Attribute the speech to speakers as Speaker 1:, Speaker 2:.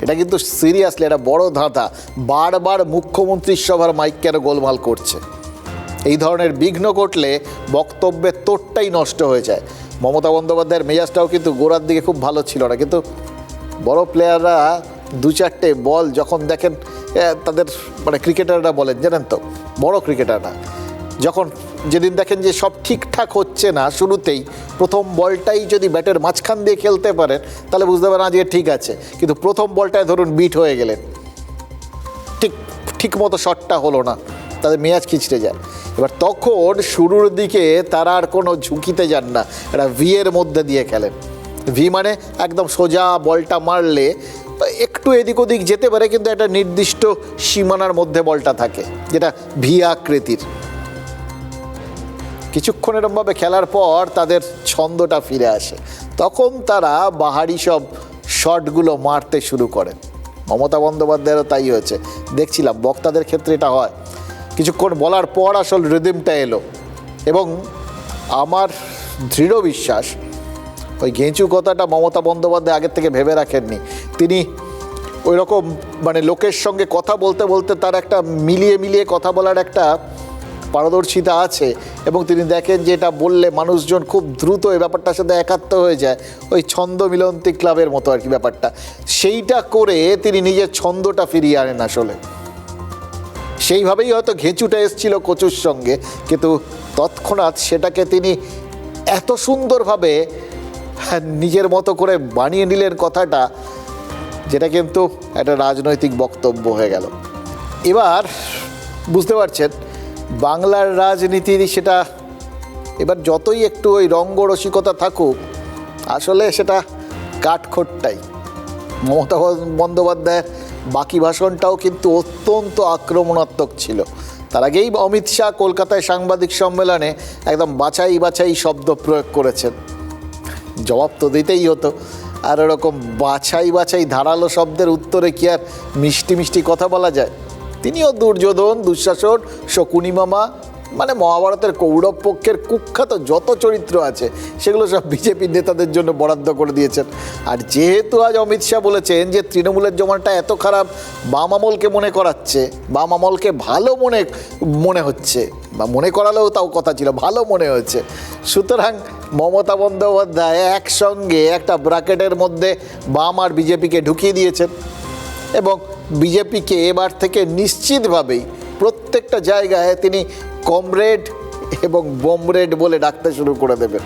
Speaker 1: এটা কিন্তু সিরিয়াসলি একটা বড় ধাঁধা। বারবার মুখ্যমন্ত্রীর সভার মাইক কেন গোলমাল করছে? এই ধরনের বিঘ্ন ঘটলে বক্তব্যের তোড়টাই নষ্ট হয়ে যায়। মমতা বন্দ্যোপাধ্যায়ের মেজাজটাও কিন্তু গোড়ার দিকে খুব ভালো ছিল না, কিন্তু বড় প্লেয়াররা দু চারটে বল যখন দেখেন, তাদের মানে ক্রিকেটাররা বলেন, জানেন তো, বড় ক্রিকেটাররা যখন যেদিন দেখেন যে সব ঠিকঠাক হচ্ছে না, শুরুতেই প্রথম বলটাই যদি ব্যাটের মাঝখান দিয়ে খেলতে পারেন তাহলে বুঝতে পারেন আজকে ঠিক আছে, কিন্তু প্রথম বলটায় ধরুন বিট হয়ে গেলেন, ঠিক মতো শটটা হলো না, তাদের মেজাজ খিচড়ে যায়। এবার তখন শুরুর দিকে তারা আর কোনো ঝুঁকিতে যান না, এটা ভি এর মধ্যে দিয়ে খেলেন। ভি মানে একদম সোজা বলটা মারলে একটু এদিক ওদিক যেতে পারে, কিন্তু একটা নির্দিষ্ট সীমানার মধ্যে বলটা থাকে, যেটা ভি আকৃতির। কিছুক্ষণ এরমভাবে খেলার পর তাদের ছন্দটা ফিরে আসে, তখন তারা বাহারি সব শটগুলো মারতে শুরু করেন। মমতা বন্দ্যোপাধ্যায়েরও তাই হয়েছে, দেখছিলাম বক্তাদের ক্ষেত্রে এটা হয়। কিছুক্ষণ বলার পর আসল রিদিমটা এলো, এবং আমার দৃঢ় বিশ্বাস ওই ঘেঁচু কথাটা মমতা বন্দ্যোপাধ্যায় আগের থেকে ভেবে রাখেননি। তিনি ওই রকম মানে লোকের সঙ্গে কথা বলতে বলতে তার একটা মিলিয়ে কথা বলার একটা পারদর্শিতা আছে, এবং তিনি দেখেন যে এটা বললে মানুষজন খুব দ্রুত এই ব্যাপারটার সাথে একাত্ম হয়ে যায়, ওই ছন্দ মিলন্তি ক্লাবের মতো আর কি ব্যাপারটা। সেইটা করে তিনি নিজের ছন্দটা ফিরিয়ে আনেন আসলে। সেইভাবেই হয়তো ঘেঁচুটা এসেছিল কচুর সঙ্গে, কিন্তু তৎক্ষণাৎ সেটাকে তিনি এত সুন্দরভাবে নিজের মতো করে বানিয়ে নিলেন কথাটা, যেটা কিন্তু একটা রাজনৈতিক বক্তব্য হয়ে গেল। এবার বুঝতে পারছেন বাংলার রাজনীতির সেটা এবার যতই একটু ওই রঙ্গরসিকতা থাকুক, আসলে সেটা কাঠখোট্টাই। মমতা বন্দ্যোপাধ্যায়ের বাকি ভাষণটাও কিন্তু অত্যন্ত আক্রমণাত্মক ছিল। তার আগেই অমিত শাহ কলকাতায় সাংবাদিক সম্মেলনে একদম বাছাই শব্দ প্রয়োগ করেছেন, জবাব তো দিতেই হতো। আর ওরকম বাছাই ধারালো শব্দের উত্তরে কি আর মিষ্টি কথা বলা যায়? তিনিও দুর্যোধন, দুঃশাসন, শকুনি মামা, মানে মহাভারতের কৌরব পক্ষের কুখ্যাত যত চরিত্র আছে সেগুলো সব বিজেপির নেতাদের জন্য বরাদ্দ করে দিয়েছেন। আর যেহেতু আজ অমিত শাহ বলেছেন যে তৃণমূলের জমাটা এত খারাপ, বাম আমলকে মনে করাচ্ছে, বাম আমলকে ভালো মনে হচ্ছে, বা মনে করালেও তাও কথা ছিল, ভালো মনে হয়েছে। সুতরাং মমতা বন্দ্যোপাধ্যায় একসঙ্গে একটা ব্র্যাকেটের মধ্যে বাম আর বিজেপিকে ঢুকিয়ে দিয়েছেন, এবং বিজেপিকে এবার থেকে নিশ্চিতভাবেই প্রত্যেকটা জায়গায় তিনি কমরেড এবং বোমরেড বলে ডাকতে শুরু করে দেবেন।